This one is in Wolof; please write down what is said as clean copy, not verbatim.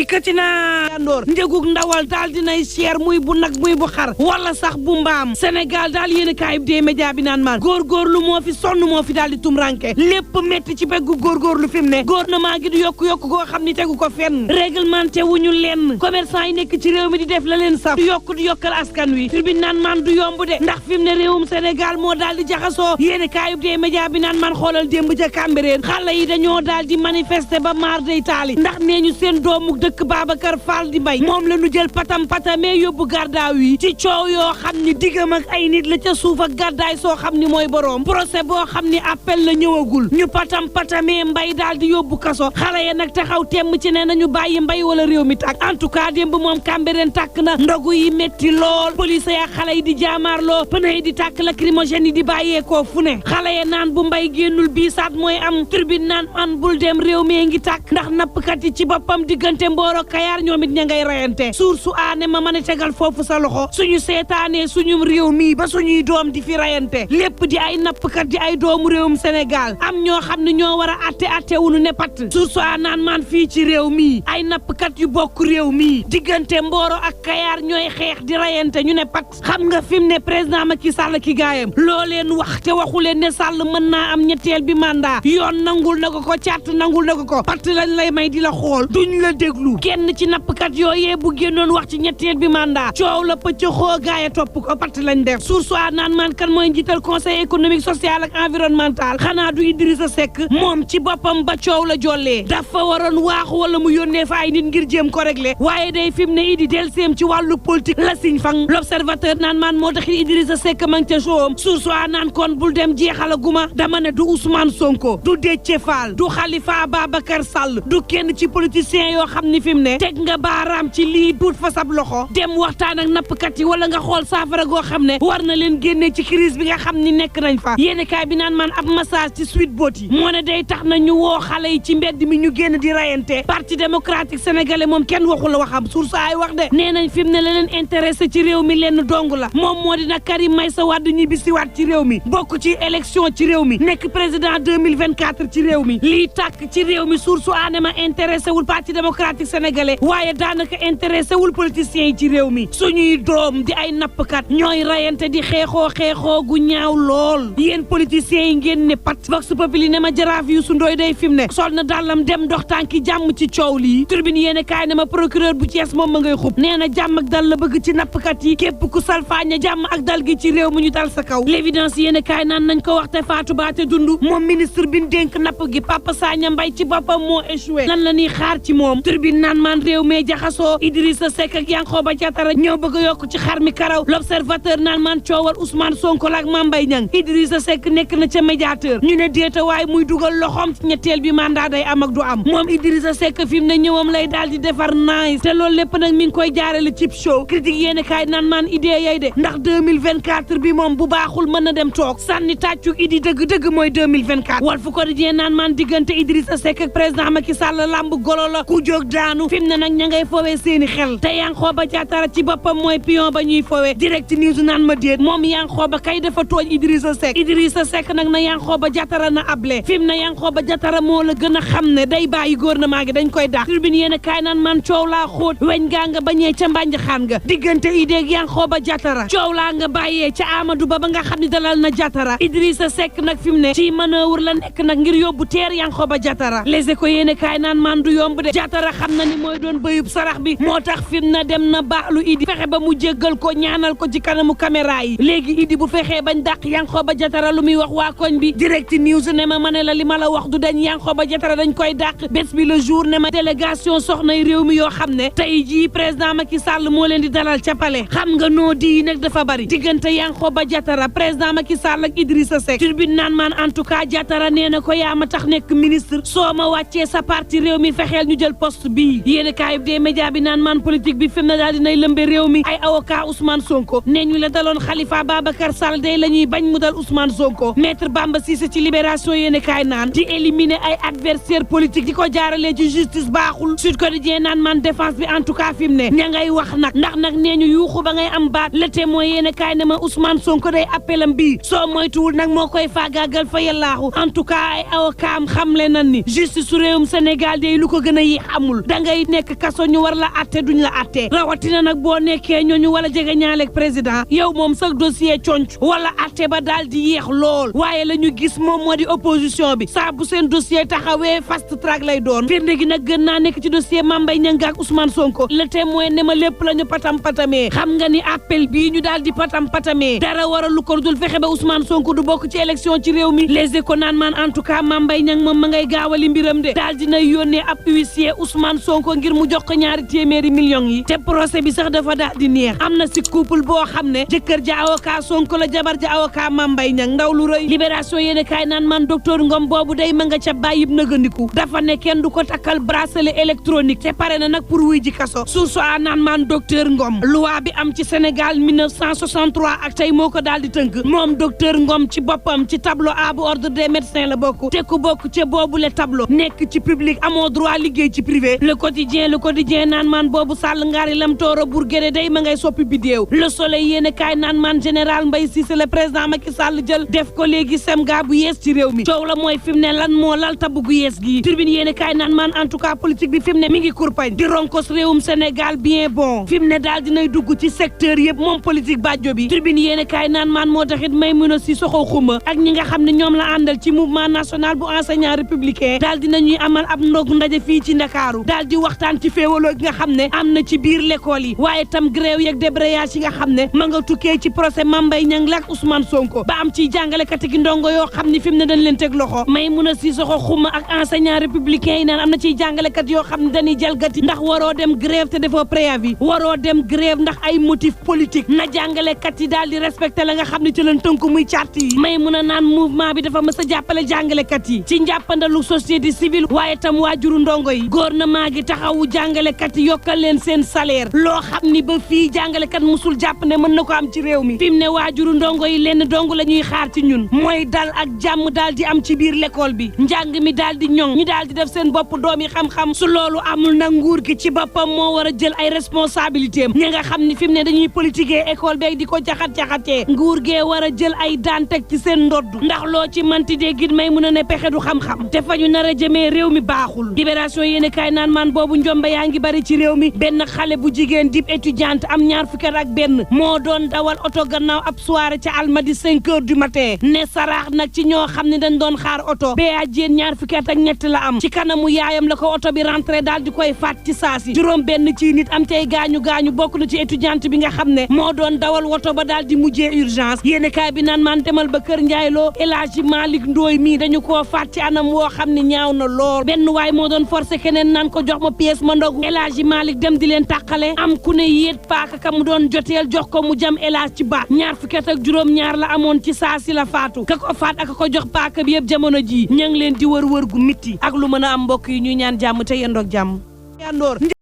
dikkati naa yandoor njëgug ndawal daal dinay cher muy bu nag muy bu xar wala sax bu mbaam Sénégal daal yéen a kaayib dee média bi naan maan góorgóorlu moo fi sonn moo fi daal di tumranke lépp métti ci beggu góorgóorlu fi mu ne gouvernement gi du yokku goo xam ni tegu ko fenn réglementé wuñu lenn commerçant yi nekk ci réew mi di def la leen saf du yokkal askan wi tur bi naan maan du yomb de ndax fi mu ne réewum Sénégal moo daal di jaxasoo yéen a kaayib dee média bi naan maan xoolal démb ca Cambérène xale yi dañoo daal di manifester ba maar day taali ndax nee ñu seen doomu dëkk Babacar Fall di mbay moom la ñu jël patamee yóbbu gardaaw yi ci coow yoo xam ni diggam ak ay nit la ca suuf ak gàddaay soo xam ni mooy boroom procès boo xam ni appel la ñëwagul ñu patamee mbay daal di yóbbu kaso xale ya nag taxaw temm ci ne nañu bàyyi mbay wala réew mi tàkk en tout cas démb moom Cambérène tàkk na ndogu yi métti lool police ya xale yi di jaamaarloo pneu yi di tàkk lacrymogène yi di bàyyeekoo fu ne xale ya naan bu mbay génnul bii saat mooy am tribune naan an bul dem réew mi ngi tàkk ndax nappkat yi ci boppam diggante Mboro Kayaar ñoom it ña ngay rayante suur su aane ma mën a tegal foofu sa loxo suñu seetaanee suñu réew mii ba suñuy doom di fi rayante lépp di ay nappkat di ay doomu réewum Sénégal am ñoo xam ne ñoo war a atte wunu ne pat suur su aanaan maan fii ci réew mii ay nappkat yu bokk réew mii diggante Mboro ak Kayaar ñooy xeex di rayante ñu ne pat xam nga fi mu ne président Macky Sall ki gaayam loo leen wax te waxu leen ne Sall mën naa am ñetteel bi mandat yoon nangul na ko càtt nangul na ko pat lañ lay may di la xool duñ la déglu kenn ci nappkat yooyee bu génnoon wax ci ñetteel bi mandat coow la pëcc xoo gaaya topp ko pat lañ def source a naan maan kan mooy njiital conseil économique social ak environnemental xanaa du Idrissa Seck moom ci boppam ba coow la jollee dafa waroon waaxu wala mu yónnee fa ay nit ngir jéem ko régler waaye day fi mu ne Idi del seem ci wàllu politique la siñ fang l'observateur naan maan moo tax Idrissa Seck ma ngi ca showam source a naan kon bul dem jeexala guma dama ne du Ousmane Sonko du Déthié Fall du Khalifa Babacar Sall du kenn ci politiciens yoo xam ni fi mu ne teg nga baaraam ci lii duut fa sab loxo dem waxtaan ak nappkat yi wala nga xool saafara goo xam ne war na leen génnee ci crise bi nga xam ni nekk nañ fa yéeni kaay bi naan man ab massage ci Sweet Beauty moo ne day tax na ñu woo xale yi ci mbedd mi ñu génn di rayante parti démocratique sénégalais moom kenn waxul la waxam source ay wax de nee nañ fi mu ne la leen intéressé ci réew mi lenn dong la moom moo dina Karim Meïssa Wade ñibbisiwaat ci réew mi bokk ci élection ci réew mi nekk président 2024 ci réew mi lii tàkk ci réew mi source aane ma intéressé wul parti démocratique sénégalais waaye daanaka intéressé wul politiciens yi ci réew mi suñuy doom di ay nappkat ñooy rayante di xeexoo gu ñaaw lool yéen politiciens yi ngeen ne pat vox populi ne ma jaraaf yu su ndooy day fi mu ne sol na dàllam dem dox tànki jàmm ci coow lii turbine yéene kaay ne ma procureur bu Thiès moom ma ngay xub nee na jàmm ak dal la bëgg ci nappkat yi képp ku salfaaña jàmm ak dal gi ci réew mi ñu dal sa kaw l'évidence yéene kaay naan nañ ko waxte faatu baate dund moom ministre bi dénk napp gi Papa Sagna Mbaye ci boppam moo échoué lan la ñuy xaar ci moom turbine naan maan réew mee jaxasoo Idrissa Seck ak Yankhoba Diattara ñoo bëgg a yokk ci xar mi karaw l'observateur naan maan coowal Ousmane Sonko ak Mame Mbaye Niang Idrissa Seck nekk na ca médiateur ñu ne déeta waaye muy dugal loxoom ci ñetteel bi mandat day am ak du am moom Idrissa Seck fi mu ne ñëwam lay daal di defar nice te loolu lépp nag mi ngi koy jaarale cib show critique yéene kaay naan maan idée yay de ndax 2024 bi moom bu baaxul mën na dem toog sànni tàccu idi dëgg mooy 2024 Walf Quotidien naan maan diggante Idrissa Seck ak président Macky Sall lamb golo la ku jóg daanu fi mu ne nag ña ngay foowee seeni xel te Yankhoba Diattara ci boppam mooy pion ba ñuy foowee direct news naan ma déet moom Yankhoba kay dafa tooñ Idrissa Seck nag na Yankhoba Diattara na able fi mu ne Yankhoba Diattara moo la gën a xam ne day bàyyi gouvernement gi dañ koy dàq tribune yéen a kaay naan man coow laa xóot weñ gaa nga bañee ca mbànj xaan nga diggante idéeg Yankhoba Diattara coow laa nga bàyyee ca Amadou Ba nga xam ne dalal na Diattara Idrissa Seck nag fi mu ne ci manœuvre la nekk nag ngir yóbbu teer Yankhoba Diattara Les Échos yéen a kaay naan man du yomb de Diattara xam na ni mooy doon bëyub sarax bi moo tax fi mu ne dem na baalu Idi fexe ba mu jéggal ko ñaanal ko ci kanamu caméra yi léegi Idi bu fexee bañ dàq Yankhoba Diattara lu muy wax waa koñ bi direct news ne ma ne la li ma la wax du dañ Yankhoba Diattara dañ koy dàq bés bi le jour ne ma délégation soxnay réew mi yoo xam ne tey jii président Macky Sall moo leen di dalal ca palais xam nga noo di nag dafa bari diggante Yankhoba Diattara président Macky Sall ak Idrissa Seck turbine naan maan en tout cas Diattara nee na ko yaa ma tax nekk ministre soo ma wàccee sa parti réew mi fexeel ñu jël poste bii yéeni kaayub des médias bi naan maan politique bi fi mu ne daal dinay lëmbe réew mi ay avocat Ousmane Sonko ne ñu la daloon Khalifa Babacar Sall day la ñuy bañ mu dal Ousmane Sonko maître Bamba Cissé ci libération yéeni kaay naan di éliminer ay adversaire politique di ko jaaralee ci justice baaxul Sud Quotidien naan man défense bi en tout cas fi mu ne ña ngay wax nag ndax nag nee ñu yuuxu ba ngay am baat le témoin yéeni kaay ne ma Ousmane Sonko day appelam bii soo moytuwul nag moo koy faagaagal fa yallaaxu en tout cas ay avocat am xamle nan ni justice su réewum Sénégal day lu ko gën a yéex amul dangay nekk kaso ñu war la atte duñ la atte rawatina nag boo nekkee ñooñu wala jege ñaaleeg président yow moom sax dossier conc wala atte ba daal di yéex lool waaye la ñu gis moom moo di opposition bi saa bu seen dossier taxawee fast track lay doon firnde gi nag gën naa nekk ci dossier Mame Mbaye Niang ak Ousmane Sonko Le Témoin ne ma lépp la ñu patam-patamee xam nga ni appel bii ñu daal di patam-patamee dara waralu ko dul fexe ba Ousmane Sonko du bokk ci élection ci réew mi Les Échos naan maan en tout cas Mame Mbaye Niang moom ma ngay gaawali mbiram de daal dinay yónnee ab huissier Ousmane Sonko ngir mu jox ko 200 millions yi te procès bi sax dafa daal di neex am na si couple boo xam ne jëkkër ja avocat Sonko la jabar ja avocat Mame Mbaye Niang ndaw lu rëy libération yéene kaay naan man docteur Ngom boobu day ma nga ca bàyyib nëgandiku dafa ne kenn du ko takkal bracelet électronique te pare na nag pour wuy ji kaso source a naan man docteur Ngom loi bi am ci Sénégal 1963 ak tey moo ko daal di tënk moom docteur Ngom ci boppam ci tableau A bu ordre des médecins la bokk te ku bokk ca boobule tableau nekk ci public amoo droit liggéey ci privé le quotidien naan man boobu sàll ngaari lam tooro Bourguéré day ma ngay soppi bidéew le soleil yéene kaay naan man général Mbaye Cissé le président Macky Sall jël def ko léegi semga bu yees ci réew mi coow la mooy fi mu ne lan moo lal tabb gu yees gii tribune yéene kaay naan man en tout cas politique bi fi mu ne mi ngi kurpañ di ronkos réewum Sénégal bien bon fi mu ne daal dinay dugg ci secteur yëpp moom politique bàjjo bi tribune yéene kaay naan man moo taxit Maïmouna Sissoko Khouma ak ñi nga xam ne ñoom la àndal ci mouvement national bu enseignant républicain daal dinañuy amal ab ndog ndaje fii ci Ndakaaru daal di waxtaan ci féewaloo gi nga xam ne am na ci biir l'école yi waaye tam grève yeeg débrayage yi nga xam ne ma nga tukkee ci procès Mame Mbaye Niang ak Ousmane Sonko ba am ciy jàngalekat gi ndongo yoo xam ne fi mu ne dañ leen teg loxo Maïmouna Sissoko Khouma ak enseignant républicain yi naan am na ciy jàngalekat yoo xam ne dañuy jalgati ndax waroo dem grève te defoo préavis waroo dem grève ndax ay motif politique na jàngalekat yi daal di respecté la nga xam ne ci leen tënku muy charte yi Maïmouna naan mouvement bi dafa mës a jàppale jàngalekat yi ci njàppandalu société civile waaye tam waajuru ndongo yi gouvernement gi taxawu jàngalekat yi yokkal leen seen salaire loo xam ni ba fii jàngalekat musul jàpp ne mën na ko am ci réew mi fi mu ne waajuru ndongo yi lenn dong la ñuy xaar ci ñun mooy dal ak jàmm daal di am ci biir l'école bi njàng mi daal di ñoŋ ñi daal di def seen bopp doom yi xam-xam su loolu amul nag nguur gi ci boppam moo war a jël ay responsabilité am ñi nga xam ni fi mu ne dañuy politiquer école beeg di ko jaxat-jaxatee nguur gee war a jël ay daan teg ci seen ndodd ndax loo ci manti déggit may mun a ne pexe du xam-xam te fa ñu nar a jëmee réew mi baaxul libération yéene kaay naan man boobu njombe yaa ngi bari ci réew mi benn xale bu jigéen dib étudiante am 20 fukki at ak benn moo doon dawal oto gannaaw ab soirée ca Almadi 5 heures du matin ne saraax nag ci ñoo xam ne dañ doon xaar oto bee jéen 20 fukki at ak ñett la am ci kanamu yaayam la ko oto bi rentré daal di koy faat ci saasi juróom benn ci nit am tey gaañu bokk na ci étudiante bi nga xam ne moo doon dawal woto ba daal di mujjee urgence yéene kaay bi naan man demal ba kër njaayloo El Hadji Malick Ndoye mii dañu koo faat ci anam woo xam ne ñaaw na lool benn waay moo doon forcé keneen naan ko jox ma pièce ma ndogu El Hadji Malick dem di leen tàqale am ku ne yéet paaka ka mu doon joteel jox ko mu jam El Hadji ci baat 20 fukki at ak juróom-ñaar la amoon ci saasi la faatu ka ko faat ak ko jox paaka bi yëpp jamono ji ña ngi leen di wër gu mitti ak lu mën a am mbokk yi ñuy ñaan jàmm te yendoog jàmm